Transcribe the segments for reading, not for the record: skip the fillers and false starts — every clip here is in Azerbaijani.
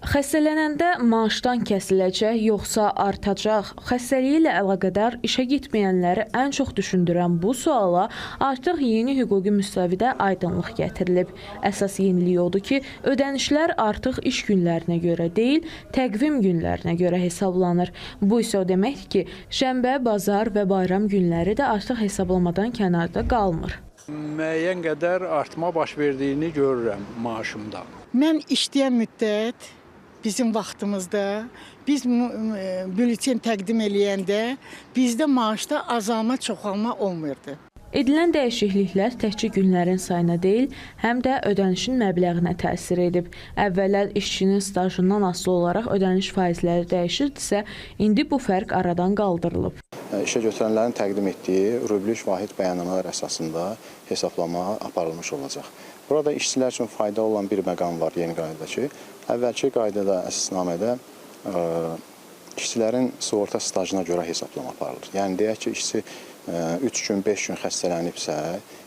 Xəstələnəndə maaşdan kəsiləcək, yoxsa artacaq? Xəstəliyi ilə əlaqədar işə getməyənləri ən çox düşündürən bu suala artıq yeni hüquqi müstəvidə aydınlıq gətirilib. Əsas yenilik odur ki, ödənişlər artıq iş günlərinə görə deyil, təqvim günlərinə görə hesablanır. Bu isə o deməkdir ki, şənbə, bazar və bayram günləri də artıq hesablamadan kənarda qalmır. Müəyyən qədər artma baş verdiyini görürəm maaşımda. Mən işləyən müddət bizim vaxtımızda biz bülten təqdim eləyəndə bizdə maaşda azalma, çoxalma olmurdu. Edilən dəyişikliklər təkcə günlərin sayına deyil, həm də ödənişin məbləğinə təsir edib. Əvvəllər işçinin stajından asılı olaraq ödəniş faizləri dəyişirdisə, indi bu fərq aradan qaldırılıb. İşə götürənlərin təqdim etdiyi rubl vahid bəyannamalar əsasında hesablama aparılmış olacaq. Burada işçilər üçün faydalı olan bir məqam var yeni qaydadakı. Əvvəlki qaydada, əsasnamədə işçilərin sığorta stajına görə hesablama aparılır. Yəni deyək ki, işçi 3 gün, 5 gün xəstələnibsə,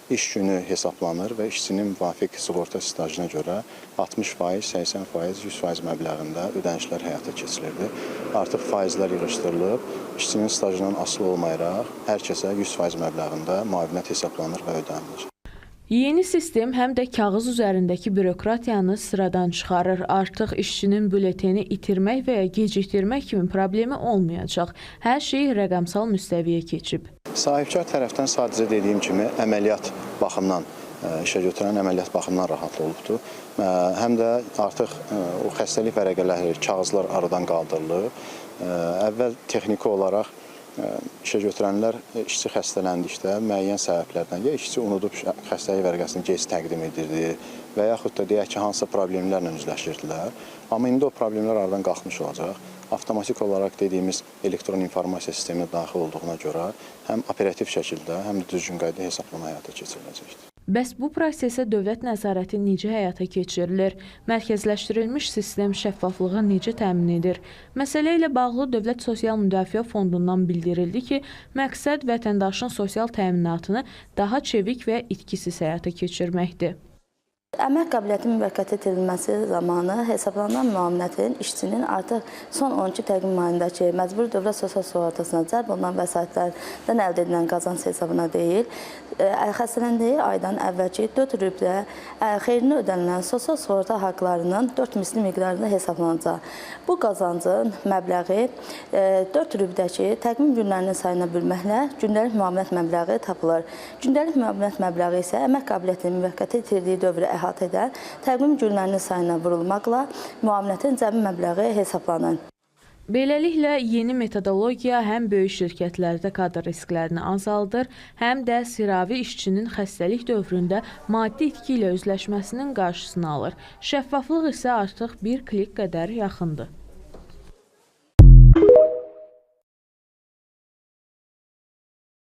iş günü hesablanır və işçinin müvafiq sığorta stajına görə 60%, 80%, 100% məbləğində ödənişlər həyata keçirilirdi. Artıq faizlər yığışdırılıb, işçinin stajından asılı olmayaraq hər kəsə 100% məbləğində müavinət hesablanır və ödənilir. Yeni sistem həm də kağız üzərindəki bürokratiyanı sıradan çıxarır. Artıq işçinin bülteni itirmək və ya gecikdirmək kimi problemi olmayacaq. Hər şey rəqəmsal müstəviyə keçib. Sahibkar tərəfdən sadəcə dediyim kimi əməliyyat baxımdan, işə götürən əməliyyat baxımdan rahat olubdur. Həm də artıq o xəstəlik vərəqələri, kağızlar aradan qaldırılıb. Əvvəl texniki olaraq işə götürənlər işçi xəstələndikdə müəyyən səbəblərdən ya işçi unudub xəstəlik vərəqəsini gec təqdim edirdi və yaxud da deyək ki, hansısa problemlərlə üzləşirdilər. Amma indi o problemlər aradan qalxmış olacaq. Avtomatik olaraq dediyimiz elektron informasiya sisteminə daxil olduğuna görə həm operativ şəkildə, həm də düzgün qayda hesablama həyata keçiriləcəkdir. Bəs bu prosesə dövlət nəzarəti necə həyata keçirilir? Mərkəzləşdirilmiş sistem şəffaflığı necə təmin edir? Məsələ ilə bağlı Dövlət Sosial Müdafiə Fondundan bildirildi ki, məqsəd vətəndaşın sosial təminatını daha çevik və itkisiz həyata keçirməkdir. Əmək qabiliyyəti müvəqqəti itirilməsi zamanı hesablanan müavinətin işçinin artıq son 12 təqvim ayındakı məcburi dövlət sosial sığortasına cəlb olunan vəsaitlərdən əldə edilən qazanc hesabına deyil, xəstələndiyi aydan əvvəlki 4 rüblə xeyrinə ödənilən sosial sığorta haqlarının 4 misli miqdarında hesablanacaq. Bu qazancın məbləği 4 rübdəki təqvim günlərinin sayına bölməklə gündəlik müavinət məbləği tapılır. Gündəlik müavinət məbləği isə əmək qabiliyyətinin müvəqqəti itirdiyi dövrü əhatə edən təqvim günlərinin sayına vurulmaqla müavinətin cəmi məbləği hesablanır. Beləliklə, yeni metodologiya həm böyük şirkətlərdə kadr risklərini azaldır, həm də sıravi işçinin xəstəlik dövründə maddi itki ilə üzləşməsinin qarşısını alır. Şəffaflıq isə artıq bir klik qədər yaxındır.